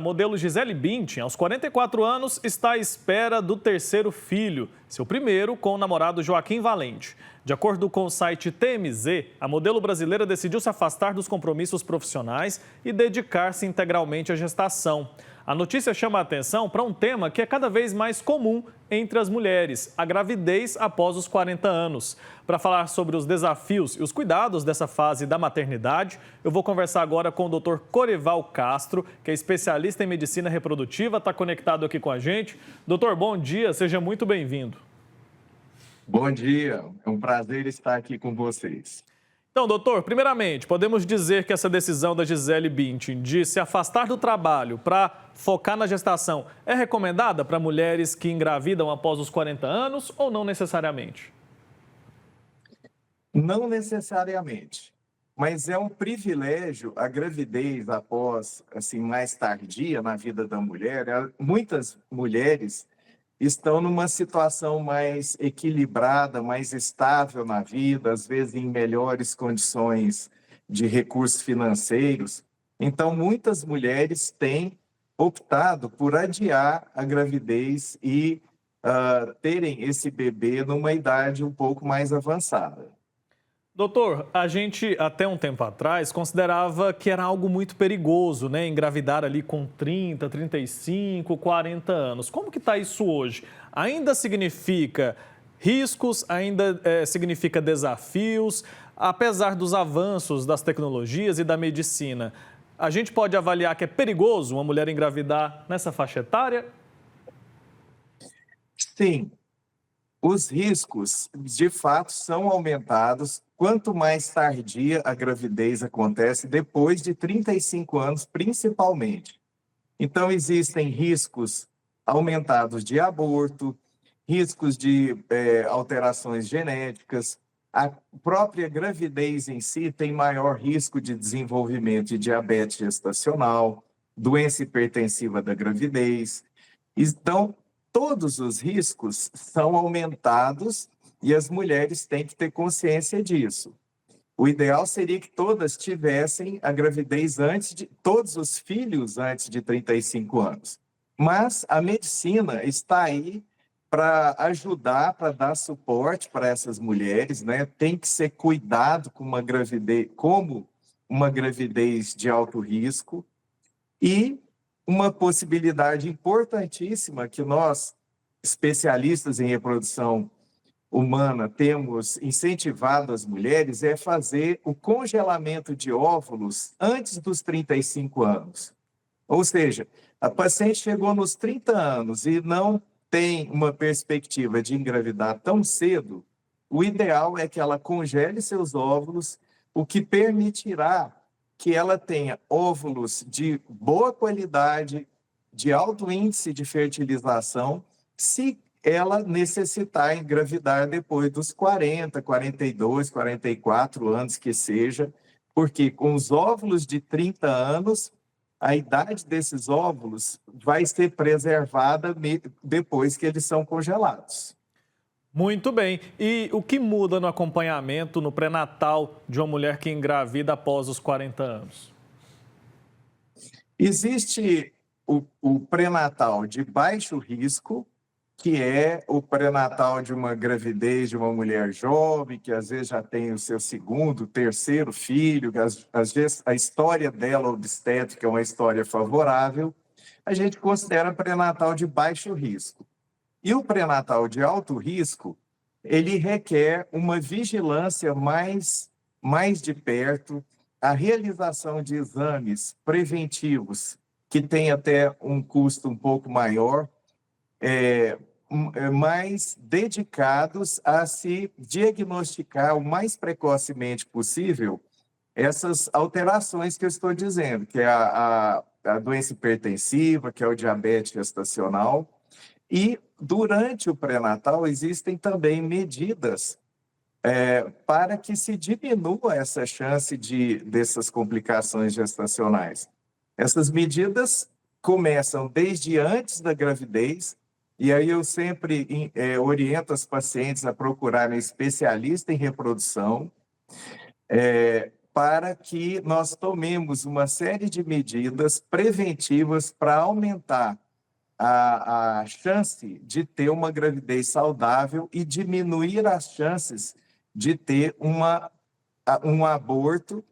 modelo Gisele Bündchen, aos 44 anos, está à espera do terceiro filho, seu primeiro com o namorado Joaquim Valente. De acordo com o site TMZ, a modelo brasileira decidiu se afastar dos compromissos profissionais e dedicar-se integralmente à gestação. A notícia chama a atenção para um tema que é cada vez mais comum entre as mulheres, a gravidez após os 40 anos. Para falar sobre os desafios e os cuidados dessa fase da maternidade, eu vou conversar agora com o Dr. Corival Castro, que é especialista em medicina reprodutiva, está conectado aqui com a gente. Doutor, bom dia, seja muito bem-vindo. Bom dia, é um prazer estar aqui com vocês. Então, doutor, primeiramente, podemos dizer que essa decisão da Gisele Bündchen de se afastar do trabalho para focar na gestação é recomendada para mulheres que engravidam após os 40 anos ou não necessariamente? Não necessariamente, mas é um privilégio a gravidez após, assim, mais tardia na vida da mulher. Muitas mulheres estão numa situação mais equilibrada, mais estável na vida, às vezes em melhores condições de recursos financeiros. Então, muitas mulheres têm optado por adiar a gravidez e terem esse bebê numa idade um pouco mais avançada. Doutor, a gente até um tempo atrás considerava que era algo muito perigoso, né? Engravidar ali com 30, 35, 40 anos. Como que está isso hoje? Ainda significa riscos, ainda significa desafios, apesar dos avanços das tecnologias e da medicina. A gente pode avaliar que é perigoso uma mulher engravidar nessa faixa etária? Sim, os riscos, de fato, são aumentados quanto mais tardia a gravidez acontece, depois de 35 anos, principalmente. Então, existem riscos aumentados de aborto, riscos de alterações genéticas. A própria gravidez em si tem maior risco de desenvolvimento de diabetes gestacional, doença hipertensiva da gravidez. Então, todos os riscos são aumentados e as mulheres têm que ter consciência disso. O ideal seria que todas tivessem a gravidez todos os filhos antes de 35 anos. Mas a medicina está aí para ajudar, para dar suporte para essas mulheres, né? Tem que ser cuidado com uma gravidez, como uma gravidez de alto risco. E uma possibilidade importantíssima que nós, especialistas em reprodução humana, temos incentivado as mulheres é fazer o congelamento de óvulos antes dos 35 anos. Ou seja, a paciente chegou nos 30 anos e não tem uma perspectiva de engravidar tão cedo, o ideal é que ela congele seus óvulos, o que permitirá que ela tenha óvulos de boa qualidade, de alto índice de fertilização, se ela necessitar engravidar depois dos 40, 42, 44 anos que seja, porque com os óvulos de 30 anos, a idade desses óvulos vai ser preservada depois que eles são congelados. Muito bem. E o que muda no acompanhamento, no pré-natal de uma mulher que engravida após os 40 anos? Existe o pré-natal de baixo risco, que é o pré-natal de uma gravidez de uma mulher jovem, que às vezes já tem o seu segundo, terceiro filho, que às vezes a história dela obstétrica é uma história favorável, a gente considera pré-natal de baixo risco. E o pré-natal de alto risco, ele requer uma vigilância mais de perto, a realização de exames preventivos, que tem até um custo um pouco maior, mais dedicados a se diagnosticar o mais precocemente possível essas alterações que eu estou dizendo, que é a doença hipertensiva, que é o diabetes gestacional. E durante o pré-natal existem também medidas para que se diminua essa chance dessas complicações gestacionais. Essas medidas começam desde antes da gravidez, e aí eu sempre oriento as pacientes a procurarem especialista em reprodução, para que nós tomemos uma série de medidas preventivas para aumentar a chance de ter uma gravidez saudável e diminuir as chances de ter um aborto,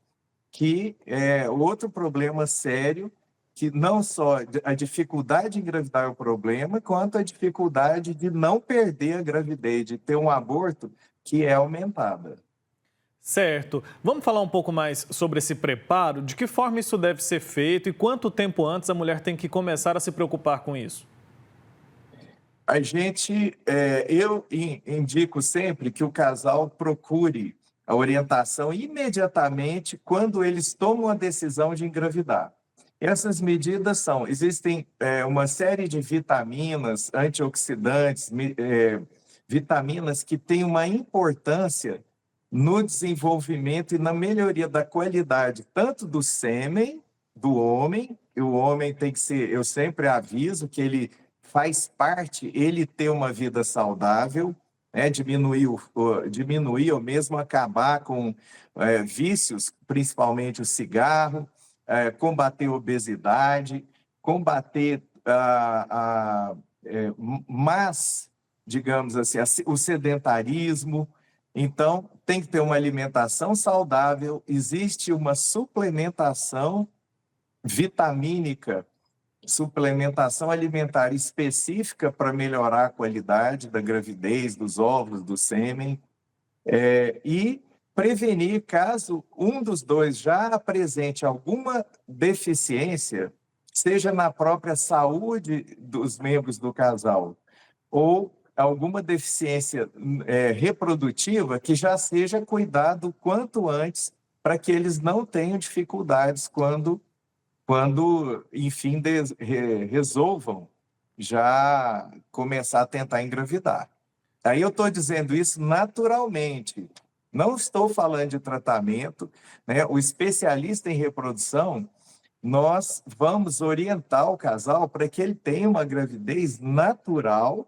que é outro problema sério, que não só a dificuldade de engravidar é o problema, quanto a dificuldade de não perder a gravidez, de ter um aborto que é aumentada. Certo. Vamos falar um pouco mais sobre esse preparo? De que forma isso deve ser feito e quanto tempo antes a mulher tem que começar a se preocupar com isso? Eu indico sempre que o casal procure a orientação imediatamente quando eles tomam a decisão de engravidar. Essas medidas existem uma série de vitaminas, antioxidantes, vitaminas que têm uma importância no desenvolvimento e na melhoria da qualidade, tanto do sêmen do homem, e o homem tem que ser, eu sempre aviso que ele faz parte, ele ter uma vida saudável, né, diminuir ou mesmo acabar com vícios, principalmente o cigarro, combater a obesidade, combater mas, digamos assim, o sedentarismo. Então, tem que ter uma alimentação saudável, existe uma suplementação vitamínica, suplementação alimentar específica para melhorar a qualidade da gravidez, dos óvulos, do sêmen, e prevenir caso um dos dois já apresente alguma deficiência, seja na própria saúde dos membros do casal, ou alguma deficiência reprodutiva, que já seja cuidado quanto antes, para que eles não tenham dificuldades quando enfim, resolvam já começar a tentar engravidar. Aí eu estou dizendo isso naturalmente, não estou falando de tratamento, né? O especialista em reprodução, nós vamos orientar o casal para que ele tenha uma gravidez natural,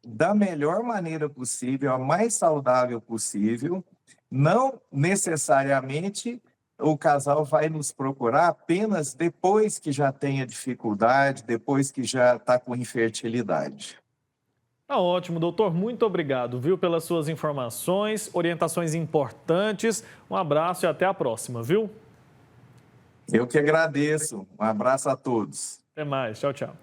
da melhor maneira possível, a mais saudável possível, não necessariamente o casal vai nos procurar apenas depois que já tenha dificuldade, depois que já está com infertilidade. Tá ótimo, doutor. Muito obrigado, viu, pelas suas informações, orientações importantes. Um abraço e até a próxima, viu? Eu que agradeço. Um abraço a todos. Até mais. Tchau, tchau.